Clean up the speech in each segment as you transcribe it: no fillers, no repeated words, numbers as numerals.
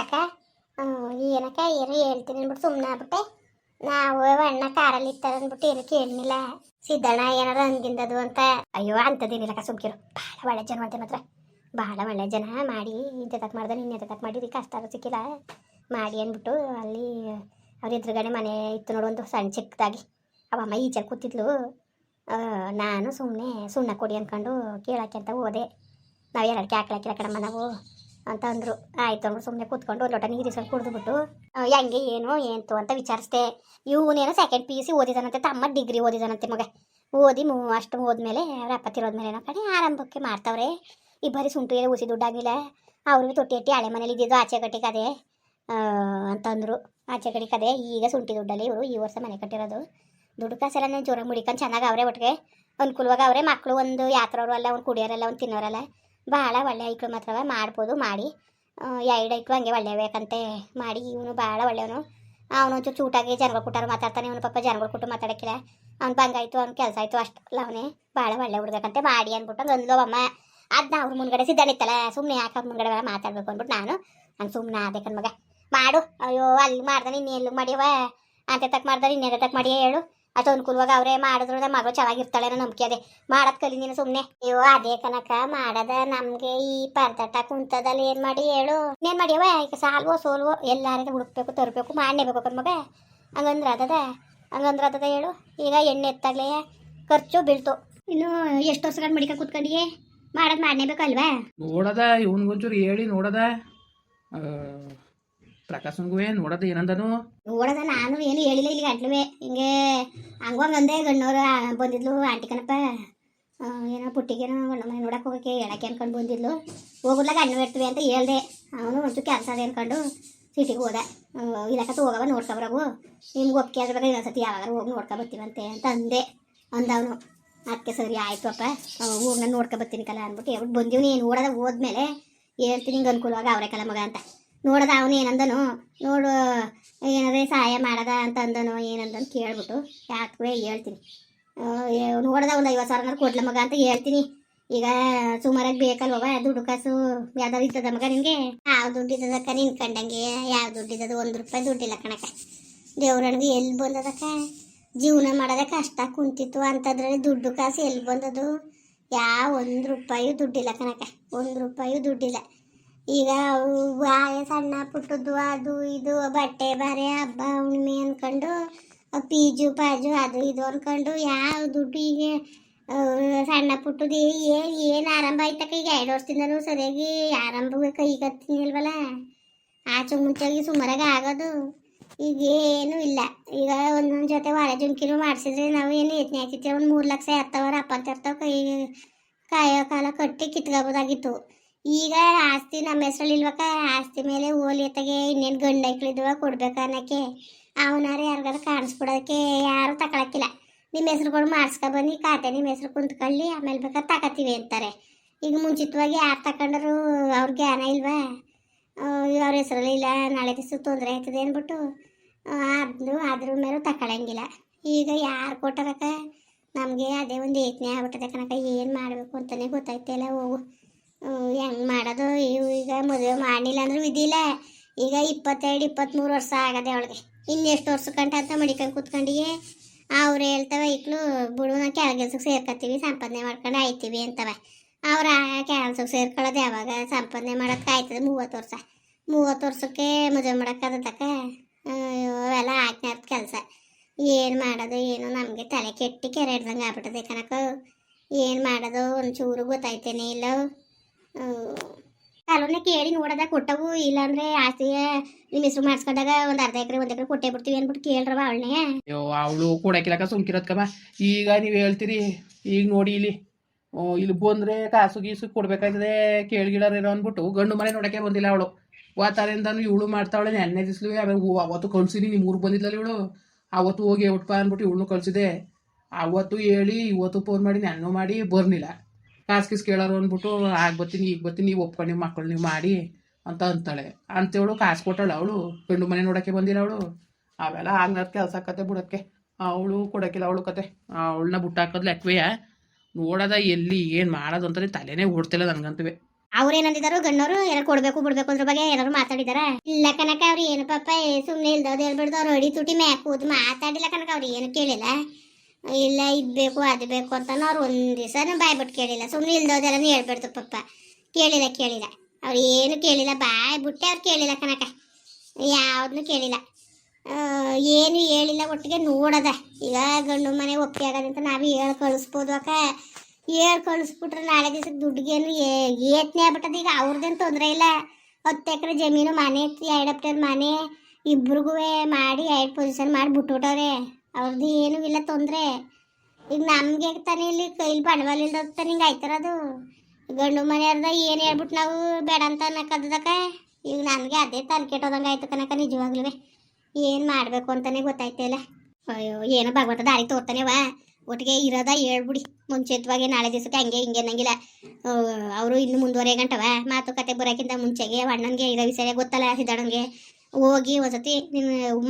ಅಕ್ಕ ಏನಕ್ಕ ಏನು ಹೇಳ್ತೀನಿ ಅಂದ್ಬಿಟ್ಟು ಸುಮ್ಮನೆ ಆಗ್ಬಿಟ್ಟೆ. ನಾವು ಅಣ್ಣ ಕಾರಲ್ಲಿ ಇರ್ತಾರೆ ಅಂದ್ಬಿಟ್ಟು ಏನು ಕೇಳಲಿಲ್ಲ. ಸಿದ್ದಣ್ಣ ಏನಾರ ಅಂದಿಂದದು ಅಂತ. ಅಯ್ಯೋ ಅಂಥದ್ದೇನಿಲ್ಲಕ್ಕ, ಸುಮ್ಕಿರು. ಭಾಳ ಒಳ್ಳೆ ಜನ ಅಂತೆ ಮಾತ್ರ, ಭಾಳ ಒಳ್ಳೆ ಜನ. ಮಾಡಿ ಇಂತೆ ತಕ್ಕ ಮಾಡ್ದೆ ನಿನ್ನೆ ತಕ್ಕ ಮಾಡಿರಿ, ಕಷ್ಟ ಸಿಕ್ಕಿಲ್ಲ ಮಾಡಿ ಅಂದ್ಬಿಟ್ಟು. ಅಲ್ಲಿ ಅವ್ರ ಎದುರುಗಡೆ ಮನೆ ಇತ್ತು ನೋಡು, ಒಂದು ಸಣ್ಣ ಚಿಕ್ಕದಾಗಿ. ಅವಮ್ಮ ಈಚೆ ಕೂತಿದ್ಲು. ನಾನು ಸುಮ್ಮನೆ ಸುಣ್ಣ ಕೊಡಿ ಅಂದ್ಕೊಂಡು ಕೇಳೋಕ್ಕೆ ಅಂತ ಹೋದೆ. ನಾವು ಎರಡಕ್ಕೆ ಹಾಕ್ಲಾಕಿಲ್ಲ ಕಣಮ್ಮ ನಾವು ಅಂತ ಅಂದರು. ಆಯಿತು ಅಂದ್ಬಿಟ್ಟು ಸುಮ್ಮನೆ ಕೂತ್ಕೊಂಡು ಒಂದು ಲೋಟ ನೀರು ಇಸ್ಕೊಂಡು ಕುಡಿದ್ಬಿಟ್ಟು ಹೆಂಗೆ ಏನು ಎಂತು ಅಂತ ವಿಚಾರಿಸ್ದೆ. ಇವನೇನೋ ಸೆಕೆಂಡ್ PUC ಓದಿದಾನಂತೆ, ತಮ್ಮ ಡಿಗ್ರಿ ಓದಿದಾನಂತೆ. ಮಗ ಓದಿ ಅಷ್ಟು ಹೋದ್ಮೇಲೆ ಅವ್ರ ಅಪ್ಪತ್ತಿರೋದ್ಮೇಲೆ ಏನೋ ಕಡೆ ಆರಂಭಕ್ಕೆ ಮಾಡ್ತಾವ್ರೆ. ಈ ಬರೀ ಸುಂಟು ಏನು ಉಸಿ ದುಡ್ಡಾಗಿಲ್ಲ. ಅವ್ರಿಗೆ ತೊಟ್ಟಿ ಎಟ್ಟಿ ಹಳೆ ಮನೇಲಿ ಇದ್ದಿದ್ದು ಆಚೆ ಕಟ್ಟಿ ಕದೆ ಅಂತಂದರು. ಆಚೆ ಕಡೆ ಕದೆ ಈಗ ಶುಂಠಿ ದುಡ್ಡಲ್ಲಿ ಇವರು ಈ ವರ್ಷ ಮನೆ ಕಟ್ಟಿರೋದು. ದುಡ್ಡು ಕಾಸೆಲ್ಲ ಜೋರ ಮುಡಿಕೊಂಡು ಚೆನ್ನಾಗಿ ಅವರೇ ಒಟ್ಟಿಗೆ ಅನುಕೂಲವಾಗಿ ಅವರೇ. ಮಕ್ಕಳು ಒಂದು ಯಾತ್ರವರು ಅಲ್ಲ, ಒಂದು ಕುಡಿಯೋರಲ್ಲ, ಒಂದು ತಿನ್ನೋರಲ್ಲ. ಭಾಳ ಒಳ್ಳೆ ಐಕ್ಳು ಮಾತ್ರ ಮಾಡ್ಬೋದು. ಮಾಡಿ ಎರಡು ಐಕ್ಳು ಹಂಗೆ ಒಳ್ಳೆ ಬೇಕಂತೆ ಮಾಡಿ. ಇವನು ಭಾಳ ಒಳ್ಳೆಯವನು. ಅವನು ಒಂಚೂರು ಚೂಟಾಗಿ ಜನಗಳು ಕೊಟ್ಟಾರು ಮಾತಾಡ್ತಾನೆ. ಅವನು ಪಾಪ ಜನಗಳು ಕೊಟ್ಟು ಮಾತಾಡೋಕ್ಕಿಲ್ಲ. ಅವ್ನು ಬಂಗಾಯ್ತು, ಅವ್ನು ಕೆಲಸ ಆಯಿತು ಅಷ್ಟಲ್ಲ. ಅವನೇ ಭಾಳ ಒಳ್ಳೆ ಹುಡುಗಂತೆ ಮಾಡಿ ಅಂದ್ಬಿಟ್ಟು ಅಂದ್ಲು ಅಮ್ಮ. ಅದನ್ನ ಅವ್ರ ಮುಂದ್ಗಡೆ ಸಿದ್ಧಾನಿತ್ತಲ್ಲ, ಸುಮ್ಮನೆ ಯಾಕೆ ಅವ್ರ ಮುಂದ್ಗಡೆ ಮಾತಾಡ್ಬೇಕು ಅಂದ್ಬಿಟ್ಟು ನಾನು ಸುಮ್ಮನೆ ಅದೇ ಮಗ ಮಾಡು. ಅಯ್ಯೋ ಅಲ್ಲಿ ಮಾಡ್ದಾನೆ ಇನ್ನೆಲ್ಲೂ ಮಾಡಿಯವ ಅಂತ ತಕ್ಕ ಮಾಡ್ದಾನೆ ಇನ್ನೆಲ್ಲ ತಕ್ಕ ಮಾಡಿಯೇ ಹೇಳು. ಅದು ಅನುಕೂಲವಾಗ ಅವರೇ ಮಾಡಿದ್ರು ನಮ್ಮ ಮಗಳು ಚೆನ್ನಾಗಿರ್ತಾಳೆ ಅನ್ನೋ ನಂಬಿಕೆ ಅದೇ. ಮಾಡೋದು ಕಲಿ ನೀನು ಸುಮ್ಮನೆ. ಅಯ್ಯೋ ಅದೇ ಕನಕ ಮಾಡದ ನಮಗೆ ಈ ಪರದಾಟ ಕುಂತದಲ್ಲಿ ಏನು ಮಾಡಿ ಹೇಳು. ಇನ್ನೇನು ಮಾಡಿಯವ ಈಗ ಸಾಲ್ವೋ ಸೋಲ್ವೋ ಎಲ್ಲಾರ ಹುಡುಕ್ಬೇಕು ತರಬೇಕು ಮಾಡಲೇಬೇಕು ಮಗ. ಹಂಗಂದ್ರೆ ಅದದ ಹೇಳು. ಈಗ ಎಣ್ಣೆ ಎತ್ತಾಗಲೇ ಖರ್ಚು ಬೀಳ್ತು. ಇನ್ನು ಎಷ್ಟು ವರ್ಷಗಳು ಮಡಿಕ ಕೂತ್ಕೊಂಡಿಯೇ ಮಾಡೋದು ಮಾಡಲೇಬೇಕಲ್ವಾ. ನೋಡದ ಇವನ್ಗೊಂಚೂರು ಹೇಳಿ ನೋಡದ. ಪ್ರಕಾಶನ್ಗೂ ನೋಡೋದು ಏನಂದನು ನೋಡೋದ. ನಾನು ಏನು ಹೇಳಿಲ್ಲ ಇಲ್ಲಿ ಗಂಟ್ಲುವೆ ಹಿಂಗೆ ಹಂಗಂದೆ. ಗಣ್ಣವ್ರು ಬಂದಿದ್ಲು ಆಂಟಿ ಕಣಪ್ಪ, ಏನೋ ಪುಟ್ಟಿಗೇನೋ ಗಂಡ ಮನೆ ನೋಡಕ್ಕೆ ಹೋಗೋಕ್ಕೆ ಹೇಳಕ್ಕೆ ಅನ್ಕೊಂಡು ಬಂದಿದ್ಲು. ಹೋಗೋದ್ಲಾಗ ಅಣ್ಣ ಇರ್ತೀವಿ ಅಂತ ಹೇಳ್ದೆ. ಅವನು ಒಂಚೂರು ಕೆಲಸ ಅದೇ ಅನ್ಕೊಂಡು ಸಿಟಿಗೆ ಹೋದ. ಇಲ್ಲಕತ್ತು ಹೋಗವ ನೋಡ್ಕೊಬರವು, ನಿಮ್ಗೆ ಒಪ್ಪಿಗೆ ಆಗಿರ್ಬೇಕು, ಇನ್ನೊಂದ್ಸತಿ ಯಾವಾಗ ಹೋಗಿ ನೋಡ್ಕೊಬರ್ತೀವಂತೆ ಅಂತ ಅಂದವನು. ಅದಕ್ಕೆ ಸರಿ ಆಯಿತು ಅಪ್ಪ, ಹೋಗಿ ನಾನು ನೋಡ್ಕೊಬರ್ತೀನಿ ಕಲ ಅಂದ್ಬಿಟ್ಟು ಹೇಳ್ಬಿಟ್ಟು ಬಂದೀವಿ. ನೀನು ನೋಡೋದ ಹೋದ್ಮೇಲೆ ಹೇಳ್ತೀನಿ ಹಿಂಗೆ ಅನುಕೂಲವಾಗ ಅವರೇ ಕಲ ಮಗ ಅಂತ. ನೋಡೋದ ಅವನು ಏನಂದನು ನೋಡು, ಏನಾದ್ರೆ ಸಹಾಯ ಮಾಡದ ಅಂತ ಅಂದನು. ಏನಂದನು ಕೇಳ್ಬಿಟ್ಟು ಯಾಕೆ ಹೇಳ್ತೀನಿ. ನೋಡದ ಒಂದು 50,000 ಕೊಡ್ಲ ಮಗ ಅಂತ ಹೇಳ್ತೀನಿ. ಈಗ ಸುಮಾರಾಗಿ ಬೇಕಲ್ವ ದುಡ್ಡು ಕಾಸು ಯಾವ್ದಾದ್ರು ಇದ್ದದ ಮಗ ನಿನಗೆ? ಯಾವ ದುಡ್ಡು ಇದ್ದದಕ್ಕ ನಿನ್ಕಂಡಂಗೆ? ಯಾವ ದುಡ್ಡು ಇದ್ದದು? 1 ರೂಪಾಯಿ ದುಡ್ಡಿಲ್ಲ ಕಣಕ್ಕ. ದೇವ್ರನಿಗೆ ಎಲ್ಲಿ ಬಂದದಕ್ಕ? ಜೀವನ ಮಾಡೋದ ಕಷ್ಟ ಕುಂತಿತ್ತು ಅಂಥದ್ರಲ್ಲಿ ದುಡ್ಡು ಕಾಸು ಎಲ್ಲಿ ಬಂದದು? ಯಾವ 1 ರೂಪಾಯಿ ದುಡ್ಡಿಲ್ಲ ಕಣಕ್ಕ, 1 ರೂಪಾಯಿ ದುಡ್ಡಿಲ್ಲ. ಈಗ ಸಣ್ಣ ಪುಟ್ಟದ್ದು ಅದು ಇದು ಬಟ್ಟೆ ಬರೆ ಹಬ್ಬ ಹುಣ್ಣಿಮೆ ಅಂದ್ಕೊಂಡು ಪೀಜು ಪಾಜು ಅದು ಇದು ಅಂದ್ಕೊಂಡು ಯಾವ ದುಡ್ಡು ಈಗ ಸಣ್ಣ ಪುಟ್ಟದ್ದು ಏನು ಆರಂಭ ಆಯ್ತಕ್ಕ. ಈಗ 2 ವರ್ಷದಿಂದನೂ ಸರಿಯಾಗಿ ಆರಂಭ ಕೈಗತ್ತೀನಿ ಇಲ್ವಲ್ಲ. ಆಚೆ ಮುಂಚಾಗಿ ಸುಮಾರಾಗಿ ಆಗೋದು. ಈಗೇನು ಇಲ್ಲ. ಈಗ ಒಂದೊಂದು ಜೊತೆ ಹೊರೆ ಜುಮ್ಕಿನೂ ಮಾಡಿಸಿದ್ರೆ ನಾವು ಏನು ಯತ್ನೆ ಆಗ್ತಿತ್ತು. ಒಂದು 3 ಲಕ್ಷ ಎತ್ತವರ ಅಪ್ಪಂತ ಇರ್ತಾವೆ. ಕಾಯೋ ಕಾಲ ಕಟ್ಟಿ ಕಿತ್ಕೋಬೋದಾಗಿತ್ತು. ಈಗ ಆಸ್ತಿ ನಮ್ಮ ಹೆಸ್ರಲ್ಲಿ ಇಲ್ವಕ್ಕ. ಆಸ್ತಿ ಮೇಲೆ ಓಲಿ ಎತ್ತಗೆ ಇನ್ನೇನು ಗಂಡು ಐಕ್ಳಿದ್ವ ಕೊಡ್ಬೇಕು ಅನ್ನೋಕ್ಕೆ. ಅವನಾರು ಯಾರಿಗಾರು ಕಾಣಿಸ್ಕೊಡೋದಕ್ಕೆ ಯಾರು ತಗೊಳಕ್ಕಿಲ್ಲ. ನಿಮ್ಮ ಹೆಸ್ರುಗಳು ಮಾಡಿಸ್ಕೊ ಬನ್ನಿ, ಖಾತೆ ನಿಮ್ಮ ಹೆಸ್ರು ಕುಂತ್ಕೊಳ್ಳಿ, ಆಮೇಲೆ ಬೇಕಾದ್ರೆ ತಗೋತೀವಿ ಅಂತಾರೆ. ಈಗ ಮುಂಚಿತವಾಗಿ ಯಾರು ತಗೊಂಡ್ರು ಅವ್ರ ಜ್ಞಾನ ಇಲ್ವಾ? ಅವ್ರ ಹೆಸ್ರಲ್ಲಿ ಇಲ್ಲ, ನಾಳೆ ದಿವಸ ತೊಂದರೆ ಆಯ್ತದೆ ಅಂದ್ಬಿಟ್ಟು ಅದ್ರ ಮೇಲೂ ತಗೊಳಂಗಿಲ್ಲ. ಈಗ ಯಾರು ಕೊಟ್ಟಾರಕ್ಕ? ನಮಗೆ ಅದೇ ಒಂದು ಯತ್ನೆ ಆಗ್ಬಿಟ್ಟದೆ ಕಣಕ್ಕ. ಏನು ಮಾಡಬೇಕು ಅಂತಲೇ ಗೊತ್ತಾಯ್ತಿಲ್ಲ. ಹೋಗು ಹೆಂಗೆ ಮಾಡೋದು? ಈಗ ಮದುವೆ ಮಾಡಲಿಲ್ಲ ಅಂದ್ರೂ ವಿಧಿಲ್ಲ. ಈಗ 22-23 ವರ್ಷ ಆಗದೆ ಅವಳಿಗೆ. ಇನ್ನೆಷ್ಟು ವರ್ಷ ಕಂಟ ಅಂತ ಮಡಿಕೊಂಡು ಕೂತ್ಕೊಂಡಿಯೇ ಅವ್ರು ಹೇಳ್ತವೆ ಈಕ್ಳು ಬಿಡು, ನಾವು ಕೆಲ್ಸಕ್ಕೆ ಸೇರ್ಕೊತೀವಿ, ಸಂಪಾದನೆ ಮಾಡ್ಕೊಂಡು ಆಯ್ತೀವಿ ಅಂತವೆ. ಅವ್ರ ಕೆಲ್ಸಕ್ಕೆ ಸೇರ್ಕೊಳ್ಳೋದು ಯಾವಾಗ? ಸಂಪಾದನೆ ಮಾಡೋಕ್ಕೆ ಆಯ್ತದೆ 30 ವರ್ಷ. 30 ವರ್ಷಕ್ಕೆ ಮದುವೆ ಮಾಡೋಕ್ಕಾದಕ್ಕ? ಅವೆಲ್ಲ ಆಜ್ಞಾದ ಕೆಲಸ. ಏನು ಮಾಡೋದು ಏನು ನಮಗೆ ತಲೆ ಕೆಟ್ಟಿ ಕೆರೆ ಹಿಡ್ದಂಗೆ ಆಗ್ಬಿಟ್ಟದೆ ಕನಕ. ಏನು ಮಾಡೋದು ಒಂಚೂರು ಗೊತ್ತಾಯ್ತೇನೆ ಇಲ್ಲ. ಕಾಲೋನೆ ಕೇಳಿ ನೋಡೋದ ಕೊಟ್ಟವು. ಇಲ್ಲಾಂದ್ರೆ ಆಸ್ತಿಯ ನಿಮ್ಮ ಹೆಸರು ಮಾಡಿಸ್ಕೊಂಡಾಗ ಒಂದು ಅರ್ಧ ಎಕರೆ 1 ಎಕರೆ ಕೊಟ್ಟೆ ಬಿಡ್ತೀವಿ ಅಂದ್ಬಿಟ್ಟು ಕೇಳ್ರವ ಅವಳನ್ನೇ. ಅಯ್ಯೋ ಅವಳು ಕೊಡಕ್ಕಿಲ್ಲಕ್ಕ, ಸುಮ್ಕಿರತ್ಕಮ್ಮ. ಈಗ ನೀವು ಹೇಳ್ತೀರಿ, ಈಗ ನೋಡಿ ಇಲ್ಲಿ ಬಂದರೆ ಕಾಸು ಗೀಸು ಕೊಡ್ಬೇಕಾಯ್ತದೆ ಕೇಳ್ಗಿಡಾರೇನೋ ಅಂದ್ಬಿಟ್ಟು ಗಂಡು ಮನೆ ನೋಡೋಕ್ಕೆ ಬಂದಿಲ್ಲ ಅವಳು. ವಾತಾರಿಂದನು ಇವಳು ಮಾಡ್ತಾವಳೆ. ನೆನ್ನೆ ದಿಸ್ಲು ಅವತ್ತು ಕಳ್ಸಿನಿ, ನಿಮ್ಮ ಊರಿಗೆ ಬಂದಿದ್ಲಲ್ಲ ಇವಳು. ಅವತ್ತು ಹೋಗಿ ಒಟ್ಪ ಅಂದ್ಬಿಟ್ಟು ಇವಳನ್ನು ಕಳಿಸಿದೆ. ಅವತ್ತು ಹೇಳಿ ಇವತ್ತು ಫೋನ್ ಮಾಡಿ ನೆನ್ನೂ ಮಾಡಿ ಬರ್ನಿಲ್ಲ. ಕಾಸು ಗೀಸು ಕೇಳೋರು ಅಂದ್ಬಿಟ್ಟು ಆಗ ಬರ್ತೀನಿ ಈಗ ಬರ್ತೀನಿ, ನೀವು ಒಪ್ಕೊಂಡು ನಿಮ್ಮ ಮಕ್ಕಳು ನೀವು ಮಾಡಿ ಅಂತ ಅಂತಾಳೆ. ಅಂತೇವಳು ಕಾಸು ಕೊಟ್ಟಾಳು ಅವಳು. ಗಂಡು ಮನೆ ನೋಡೋಕ್ಕೆ ಬಂದಿಲ್ಲ ಅವಳು. ಅವೆಲ್ಲ ಆಗ್ನದ ಕೆಲಸ ಕತೆ ಬಿಡೋಕ್ಕೆ. ಅವಳು ಕೊಡೋಕ್ಕಿಲ್ಲ ಅವಳು ಕತೆ. ಅವಳನ್ನ ಬಿಟ್ಟಾಕೋದು ಲೆಕ್ಕವೇ. ನೋಡೋದ ಎಲ್ಲಿ ಏನು ಮಾಡೋದು ಅಂತಲೇ ತಲೆನೇ ಓಡ್ತಿಲ್ಲ ನನಗಂತವೇ. ಅವ್ರೇನಂದಿದಾರು ಗಣ್ಣವರು ಏನಾರು ಕೊಡ್ಬೇಕು ಬಿಡ್ಬೇಕು ಅದ್ರ ಬಗ್ಗೆ ಏನಾರು ಮಾತಾಡಿದಾರ? ಇಲ್ಲ ಕನಕ ಅವ್ರು ಏನು ಪಾಪ ಸುಮ್ಮನೆ ಇಲ್ದವ್ದು ಹೇಳ್ಬಿಡ್ದು ಅವ್ರು ಅಡಿ ತುಟಿ ಮ್ಯಾಕ್ ಕೂತು ಮಾತಾಡಿಲ್ಲ ಕನಕ. ಅವ್ರು ಏನು ಕೇಳಿಲ್ಲ. ಇಲ್ಲ ಇದ್ ಬೇಕು ಅದು ಬೇಕು ಅಂತಾನು ಅವ್ರು ಒಂದ್ ದಿವಸ ಬಾಯ್ ಬಿಟ್ಟು ಕೇಳಿಲ್ಲ. ಸುಮ್ಮನೆ ಇಲ್ದೋದೆಲ್ಲನೂ ಹೇಳ್ಬಿಡ್ತು ಪಾಪ. ಕೇಳಿಲ್ಲ ಅವ್ರು ಏನು ಕೇಳಿಲ್ಲ, ಬಾಯ್ ಬಿಟ್ಟೆ ಅವ್ರು ಕೇಳಿಲ್ಲ ಕನಕ, ಯಾವ್ದನ್ನು ಕೇಳಿಲ್ಲ. ಏನು ಹೇಳಿಲ್ಲ, ಒಟ್ಟಿಗೆ ನೋಡದ. ಈಗ ಗಂಡು ಮನೆ ಒಪ್ಪಿಗೆ ಆಗೋದಂತ ನಾವು ಹೇಳಿ ಕಳಿಸ್ಬೋದು ಅಕ್ಕ. ಹೇಳಿ ಕಳಿಸ್ಬಿಟ್ರೆ ನಾಳೆ ದಿವಸಕ್ಕೆ ದುಡ್ಡಿಗೇನು ಏತ್ನೆ ಆಗ್ಬಿಟ್ಟದ. ಈಗ ಅವ್ರದ್ದೇನು ತೊಂದರೆ ಇಲ್ಲ. 10 ಎಕರೆ ಜಮೀನು, ಮನೆ 2 ಹೆಕ್ಟೇರ್ ಮನೆ ಇಬ್ರಿಗೂ ಮಾಡಿ 2 ಪೊಸಿಷನ್ ಮಾಡಿ ಬಿಟ್ಬಿಟ್ಟವ್ರೆ. ಅವ್ರದ್ದು ಏನೂ ಇಲ್ಲ ತೊಂದರೆ. ಈಗ ನಮಗೆ ತಾನೇ ಇಲ್ಲಿ ಕೈಲಿ ಬಂಡವಾಳ ಇಲ್ದ ತಾನೆ ಹಿಂಗೆ ಆಯ್ತಾರದು. ಗಂಡು ಮನೆಯವ್ರದ ಏನು ಹೇಳ್ಬಿಟ್ಟು ನಾವು ಬೇಡ ಅಂತ ಅನ್ನಕ್ಕದಕ್ಕ. ಈಗ ನನಗೆ ಅದೇ ತಲೆ ಕೆಟ್ಟೋದಂಗೆ ಆಯ್ತು ಕನಕ. ನಿಜವಾಗ್ಲೂ ಏನು ಮಾಡಬೇಕು ಅಂತಾನೆ ಗೊತ್ತಾಯ್ತಿಲ್ಲ. ಅಯ್ಯೋ ಏನೋ ಭಗವಂತ ದಾರಿ ತೋರ್ತಾನೆವಾ. ಒಟ್ಟಿಗೆ ಇರೋದ ಹೇಳ್ಬಿಡಿ ಮುಂಚಿತವಾಗಿ, ನಾಳೆ ದಿವಸಕ್ಕೆ ಹಂಗೆ ಹಿಂಗೆ ಅನ್ನಂಗಿಲ್ಲ. ಅವರು ಇನ್ನು ಮುಂದುವರೆ ಗಂಟವ ಮಾತುಕತೆ ಬರೋಕ್ಕಿಂತ ಮುಂಚೆಗೆ ಅಣ್ಣನಿಗೆ ಇರೋ ವಿಷಯ ಗೊತ್ತಲ್ಲ, ಸಿದ್ದಣ್ಣನಿಗೆ ಹೋಗಿ ಒಂದ್ಸತಿ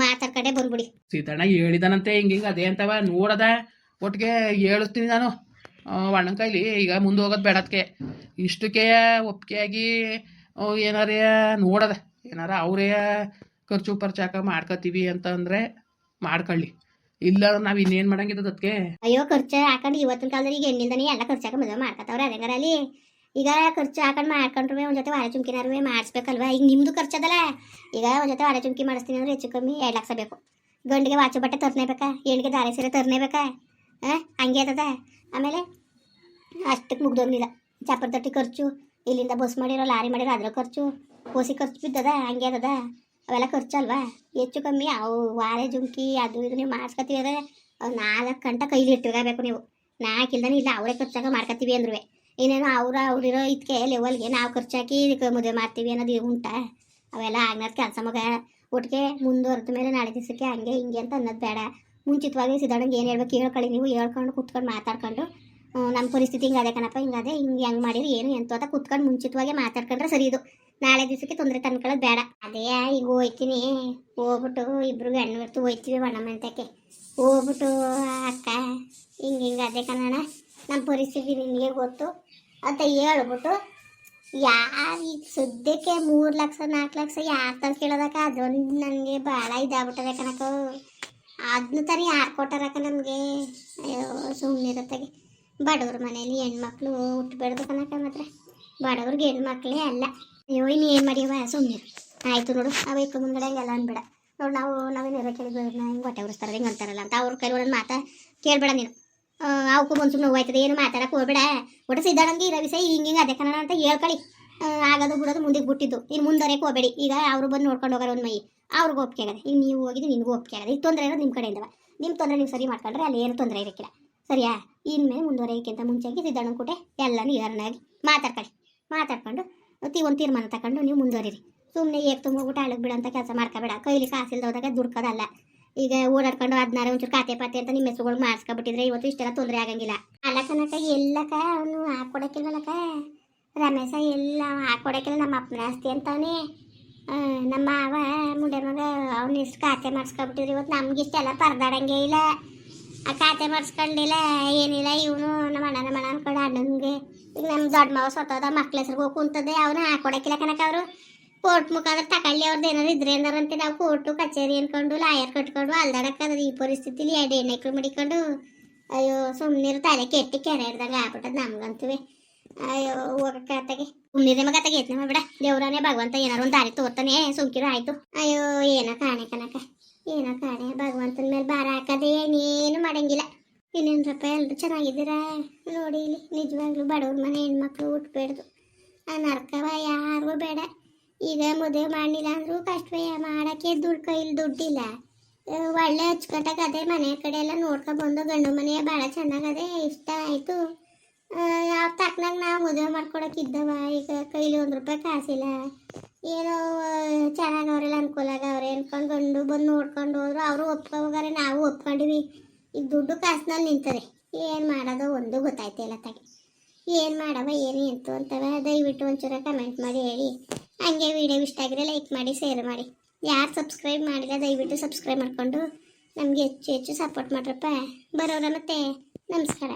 ಮಾತಾಡ್ಕೊಂಡೆ ಬಂದ್ಬಿಡಿ. ಸೀತಣ್ಣ ಹೇಳಿದಾನಂತೆ ಹಿಂಗೆ ಅದೇ ಅಂತವ ನೋಡದ. ಒಟ್ಟಿಗೆ ಹೇಳಿಸ್ತೀನಿ ನಾನು ಅಣ್ಣನ ಕೈಲಿ. ಈಗ ಮುಂದೆ ಹೋಗೋದು ಬೇಡದಕ್ಕೆ ಇಷ್ಟಕ್ಕೆ ಒಪ್ಪಿಗೆಯಾಗಿ ಏನಾರ ನೋಡದ, ಏನಾರ ಅವರೇ ಖರ್ಚು ಪರ್ಚಾಕ ಮಾಡ್ಕೋತೀವಿ ಅಂತ ಅಂದರೆ ಮಾಡ್ಕೊಳ್ಳಿ. ಇಲ್ಲ ನಾವು ಇನ್ನೇನು ಮಾಡಂಗಿದ್ದದ ಅದಕ್ಕೆ. ಅಯ್ಯೋ ಖರ್ಚು ಹಾಕೊಂಡು ಇವತ್ತಿನ ಕಾಲದಲ್ಲಿ ಈಗ ಹೆಣ್ಣಿಂದನೇ ಎಲ್ಲ ಖರ್ಚಾಕ ಮದುವೆ ಮಾಡ್ಕೊತಾವ್ರೆ. ಅದೇಗಾರಲ್ಲಿ ಈಗ ಖರ್ಚು ಹಾಕೊಂಡು ಮಾಡ್ಕೊಂಡ್ರು ಒಂದು ಜೊತೆ ವಾರ ಚುಮ್ಕಿನಾರು ಮಾಡಿಸ್ಬೇಕಲ್ವಾ. ಈಗ ನಿಮ್ಮದು ಖರ್ಚದಲ್ಲ. ಈಗ ಒಂದು ಜೊತೆ ವಾರ ಚುಮ್ಕಿ ಮಾಡಿಸ್ತೀನಿ ಅಂದ್ರೆ ಹೆಚ್ಚು ಕಮ್ಮಿ 2 ಲಕ್ಷ ಬೇಕು. ಗಂಡಿಗೆ ವಾಚು ಬಟ್ಟೆ ತರನೇಬೇಕಾ, ಹೆಣ್ಣಿಗೆ ದಾರೆ ಸೀರೆ ತರನೇಬೇಕಾ? ಹಂಗೆ ಅದ. ಆಮೇಲೆ ಅಷ್ಟಕ್ಕೆ ಮುಗ್ದೋಗ್ಲಿಲ್ಲ. ಚಪ್ಪರ್ ತಟ್ಟಿ ಖರ್ಚು, ಇಲ್ಲಿಂದ ಬಸ್ ಮಾಡಿರೋ ಲಾರಿ ಮಾಡಿರೋ ಅದ್ರ ಖರ್ಚು, ಓಸಿ ಖರ್ಚು ಬಿದ್ದದ. ಹಂಗೆ ಅದ. ಅವೆಲ್ಲ ಖರ್ಚಲ್ವಾ ಹೆಚ್ಚು ಕಮ್ಮಿ. ಅವು ವಾರೆ ಜುಮ್ಕಿ ಅದು ಇದು ನೀವು ಮಾಡಿಸ್ಕೊತೀವಿ ಅಂದರೆ 4 ಗಂಟೆ ಕೈಲಿ ಇಟ್ಟಿರಬೇಕು ನೀವು. 4 ಇಲ್ದಾನೆ ಇಲ್ಲ ಅವರೇ ಖರ್ಚಾಗ ಮಾಡ್ಕೊತೀವಿ ಅಂದ್ರೂ ಇನ್ನೇನು ಅವ್ರಿರೋ ಇದಕ್ಕೆ ಲೆವೆಲ್ಗೆ ನಾವು ಖರ್ಚಾಕಿ ಮದುವೆ ಮಾಡ್ತೀವಿ ಅನ್ನೋದು ಉಂಟಾ? ಅವೆಲ್ಲ ಆಗ್ನದ್ ಕೆಲಸ ಮಗ. ಒಟ್ಟಿಗೆ ಮುಂದುವರೆದ ಮೇಲೆ ನಾಳೆ ದಿವಸಕ್ಕೆ ಹಂಗೆ ಹಿಂಗೆ ಅಂತ ಅನ್ನೋದು ಬೇಡ. ಮುಂಚಿತವಾಗಿ ಸಿದ್ದಣ್ಣಂಗೆ ಏನು ಹೇಳ್ಬೇಕು ಹೇಳ್ಕೊಳ್ಳಿ. ನೀವು ಹೇಳ್ಕೊಂಡು ಕುತ್ಕೊಂಡು ಮಾತಾಡ್ಕೊಂಡು ನಮ್ಮ ಪರಿಸ್ಥಿತಿ ಹಿಂಗೆ ಅದೇ ಕಣಪ್ಪ, ಹಿಂಗದೆ ಹಿಂಗೆ ಹೆಂಗೆ ಮಾಡಿರಿ ಏನು ಎಂತ ಕುತ್ಕೊಂಡು ಮುಂಚಿತವಾಗಿ ಮಾತಾಡ್ಕೊಂಡ್ರೆ ಸರಿ. ಇದು ನಾಳೆ ದಿವಸಕ್ಕೆ ತೊಂದರೆ ತಂದ್ಕೊಳ್ಳೋದು ಬೇಡ. ಅದೇ ಈಗ ಹೋಯ್ತೀನಿ, ಹೋಗ್ಬಿಟ್ಟು ಇಬ್ರು ಗಂಡು ಬರ್ತು ಹೋಯ್ತೀವಿ ಅಣ್ಣ ಮಂತಕ್ಕೆ. ಹೋಗ್ಬಿಟ್ಟು ಅಕ್ಕ ಹಿಂಗೆ ಅದೇ ಕಣಣ್ಣ ನಮ್ಮ ಪರಿಸ್ಥಿತಿ ನಿನಗೆ ಗೊತ್ತು ಅಂತ ಹೇಳ್ಬಿಟ್ಟು ಯಾರು ಈಗ ಸದ್ಯಕ್ಕೆ 3 ಲಕ್ಷ 4 ಲಕ್ಷ ಯಾರು ತಂದು ಕೇಳೋದಕ್ಕ. ಅದೊಂದು ನನಗೆ ಭಾಳ ಇದಾಗ್ಬಿಟ್ಟದೆ ಕಣಕ. ಅದನ್ನ ತಾನೇ ಯಾರು ಕೊಟ್ಟಾರಕ್ಕ ನಮಗೆ? ಅಯ್ಯೋ ಸುಮ್ಮನಿರತ್ತಾಗೆ. ಬಡವ್ರ ಮನೇಲಿ ಹೆಣ್ಮಕ್ಳು ಹುಟ್ಟಬೇಡ್ದು ಕಣಕ. ಮಾತ್ರ ಬಡವ್ರಿಗೆ ಹೆಣ್ಮಕ್ಳೇ ಅಲ್ಲ. ಅಯ್ಯೋ ಇನ್ನು ಏನು ಮಾಡಿಯವ ಸುಮ್ಮನೆ ಆಯಿತು ನೋಡು. ಅವು ಇಕ್ಕ ಮುಂದ್ಗಡೆ ಹಂಗೆಲ್ಲ ಅನ್ಬೇಡ ನೋಡು. ನಾವೇನಾರ ಕೇಳಿದ್ವಿ ಹಿಂಗೆ ಹೊಟ್ಟೆ ಉರಿಸ್ತಾರೆ ಹಿಂಗೆ ಅಂತಾರಲ್ಲ ಅಂತ ಅವ್ರ ಕೈಲಿ ಒಂದೊಂದು ಮಾತಾ ಕೇಳಬೇಡ ನೀನು. ಅವಕ್ಕೂ ಒಂದು ಸುಮ್ಮನೆ ಹೋಗ್ತದೆ, ಏನು ಮಾತಾಡಕ್ಕೆ ಹೋಗ್ಬೇಡ. ಒಟ್ಟು ಸಿದ್ದಣ್ಣಂಗೆ ಇರೋ ವಿಷಯ ಹಿಂಗೆ ಅದೇ ಕನ್ನಡ ಅಂತ ಹೇಳ್ಕೊಳ್ಳಿ. ಆಗೋದು ಬಿಡೋದು ಮುಂದಕ್ಕೆ ಬಿಟ್ಟಿದ್ದು. ಇನ್ನು ಮುಂದರೆಕ್ಕೆ ಹೋಗಬೇಡಿ. ಈಗ ಅವರು ಬಂದು ನೋಡ್ಕೊಂಡು ಹೋಗೋರು ಒಂದು ಮೈ ಅವ್ರಿಗೆ ಒಪ್ಪಿಗೆ ಆಗದೆ. ಈಗ ನೀವು ಹೋಗಿದ್ದು ನಿನಗೂ ಒಪ್ಪಿಗೆ ಆಗದೆ. ಈಗ ತೊಂದರೆ ಇರೋದು ನಿಮ್ಮ ಕಡೆಯಿಂದವ. ನಿಮ್ಮ ತೊಂದರೆ ನೀವು ಸರಿ ಮಾಡ್ಕೊಂಡ್ರೆ ಅಲ್ಲಿ ಏನು ತೊಂದರೆ ಇರೋಕ್ಕಿಲ್ಲ. ಸರಿಯಾ? ಇನ್ಮೇಲೆ ಮುಂದುವರೆಯೋಕ್ಕಿಂತ ಮುಂಚೆಗೆ ಸಿದ್ದಣ್ಣನ ಕೂಟೆ ಎಲ್ಲನೂ ಏರನಾಗಿ ಮಾತಾಡ್ಕೊಂಡು ಒಂದು ತೀರ್ಮಾನ ತಗೊಂಡು ನೀವು ಮುಂದುವರಿರಿ. ಸುಮ್ಮನೆ ಏಕ್ ತುಂಬೋಗ್ಬಿಟ್ಟು ಅಳಗ್ ಬಿಡೋಂಥ ಕೆಲಸ ಮಾಡ್ಕೋಬೇಡ. ಕೈಲಿ ಕಾಸಿಲ್ದೋದಾಗ ದುಡ್ಕೋದಲ್ಲ. ಈಗ ಓಡಾಡ್ಕೊಂಡು 16 ಒಂಚೂರು ಕಾತೆ ಪಾತೆ ಅಂತ ನಿಮ್ಮ ಹೆಸರುಗಳು ಮಾಡಿಸ್ಕೊಬಿಟ್ಟಿದ್ರೆ ಇವತ್ತು ಇಷ್ಟೆಲ್ಲ ತೊಂದರೆ ಆಗಂಗಿಲ್ಲ. ಅಲ್ಲ ಕನಕ ಎಲ್ಲಕ್ಕ ಅವನು ಹಾಕೊಡಕ್ಕಿಲ್ವಲ್ಲಕ್ಕ. ರಮೇಶ ಎಲ್ಲ ಹಾಕೊಡಕ್ಕಿಲ್ಲ. ನಮ್ಮ ಅಪ್ಪನ ಆಸ್ತಿ ಅಂತವನೇ. ನಮ್ಮ ಮಾವ ಮುಂಡೆ ಮಗ ಅವ್ನ ಇಷ್ಟು ಖಾತೆ ಮಾಡಿಸ್ಕೊಬಿಟ್ಟಿದ್ರೆ ಇವತ್ತು ನಮ್ಗೆ ಇಷ್ಟೆಲ್ಲ ಪರದಾಡಂಗೆ ಇಲ್ಲ. ಆ ಖಾತೆ ಮಾಡಿಸ್ಕೊಂಡಿಲ್ಲ ಏನಿಲ್ಲ. ಇವನು ನಮ್ಮ ಅಣ್ಣ ಅನ್ಕೊಂಡು ಅಣ್ಣನಿಗೆ ಈಗ ನಮ್ಮ ದೊಡ್ಡ ಮಾವ ಸತ್ತೋದ ಮಕ್ಳ ಹೆಸ್ರಿಗೆ ಹೋಗಿ ಕುಂತದೆ. ಅವನು ಹಾಕೊಡಕ್ಕಿಲ್ಲ ಕನಕ. ಅವರು ಕೋರ್ಟ್ ಮುಖಾಂತರ ತಗೊಳ್ಳಿ. ಅವ್ರದ್ದು ಏನಾದ್ರು ಇದ್ರೆ ಅಂದಾರಂತೆ ನಾವು ಕೋರ್ಟು ಕಚೇರಿ ಅನ್ಕೊಂಡು ಲಾಯರ್ ಕಟ್ಕೊಂಡು ಅಲ್ದಾಡಕ್ಕದ. ಈ ಪರಿಸ್ಥಿತಿಲಿ 2 ಹೆಣ್ಣೆಕ್ಳು ಮಡಿಕೊಂಡು ಅಯ್ಯೋ ಸುಮ್ಮನಿರು ತಲೆ ಕೆಟ್ಟಿ ಕೆರೆ ಹಿಡ್ದಂಗೆ ಆಗ್ಬಿಟ್ಟದ ನಮ್ಗಂತೂ. ಅಯ್ಯೋ ಹೋಗಕ್ಕಾತಾಗೆ ಸುಮ್ಮನಿದೆ ಮಗ. ತಾಗೆ ಯತ್ನ ಮಾಡ್ಬೇಡ. ದೇವ್ರನೇ ಭಗವಂತ ಏನಾರು ಒಂದು ದಾರಿ ತೋರ್ತಾನೆ. ಸುಮ್ಕಿರು ಆಯ್ತು. ಅಯ್ಯೋ ಏನೋ ಕಾಣೆ ಕನಕ, ಏನೋ ಕಾಣೆ. ಭಗವಂತನ ಮೇಲೆ ಭಾರ ಹಾಕದೆ ಏನೇನು ಮಾಡಂಗಿಲ್ಲ. ಇನ್ನೇನ್ರಪ್ಪ ಎಲ್ಲರೂ ಚೆನ್ನಾಗಿದ್ದೀರಾ? ನೋಡಿ ಇಲ್ಲಿ ನಿಜವಾಗ್ಲೂ ಬಡವ್ರ ಮನೆ ಹೆಣ್ಮಕ್ಳು ಹುಟ್ಬೇಡ್ದು. ಆ ನರ್ಕವ ಯಾರಿಗೂ ಬೇಡ. ಈಗ ಮದುವೆ ಮಾಡಲಿಲ್ಲ ಅಂದರೂ ಕಷ್ಟವೇ. ಮಾಡೋಕ್ಕೆ ಕೈಲಿ ದುಡ್ಡಿಲ್ಲ. ಒಳ್ಳೆ ಅಚ್ಚುಕಟ್ಟಾಗದೆ. ಮನೆ ಕಡೆ ಎಲ್ಲ ನೋಡ್ಕೊಬಂದು ಗಂಡು ಮನೆ ಭಾಳ ಚೆನ್ನಾಗದೆ. ಇಷ್ಟ ಆಯಿತು. ಯಾವ ತಕ್ಕನಾಗ ನಾವು ಮದುವೆ ಮಾಡ್ಕೊಡೋಕ್ಕಿದ್ದವ. ಈಗ ಕೈಲಿ 1 ರೂಪಾಯಿ ಕಾಸಿಲ್ಲ. ಏನೋ ಚೆನ್ನಾಗವ್ರೆಲ್ಲ ಅನುಕೂಲ ಆಗವ್ರೆ ಅನ್ಕೊಂಡು ಗಂಡು ಬಂದು ನೋಡ್ಕೊಂಡು ಹೋದ್ರು. ಅವರು ಒಪ್ಕೋಗಾರೆ, ನಾವು ಒಪ್ಕೊಂಡಿವಿ. ಈಗ ದುಡ್ಡು ಕಾಸಿನಲ್ಲಿ ನಿಂತದೆ. ಏನು ಮಾಡೋದು ಒಂದು ಗೊತ್ತಾಯ್ತಿಲ್ಲ ತಾಗೆ. ಏನು ಮಾಡವ ಏನು ಎಂತು ಅಂತವ. ದಯವಿಟ್ಟು ಒಂಚೂರ ಕಮೆಂಟ್ ಮಾಡಿ ಹೇಳಿ. ಹಂಗೆ ವಿಡಿಯೋ ಇಷ್ಟ ಆಗಿದ್ರೆ ಲೈಕ್ ಮಾಡಿ, ಶೇರ್ ಮಾಡಿ. ಯಾರು ಸಬ್ಸ್ಕ್ರೈಬ್ ಮಾಡಿಲ್ಲ ದಯವಿಟ್ಟು ಸಬ್ಸ್ಕ್ರೈಬ್ ಮಾಡಿಕೊಂಡು ನಮಗೆ ಹೆಚ್ಚು ಸಪೋರ್ಟ್ ಮಾಡ್ರಪ್ಪ. ಬರೋರ ಮತ್ತೆ ನಮಸ್ಕಾರ.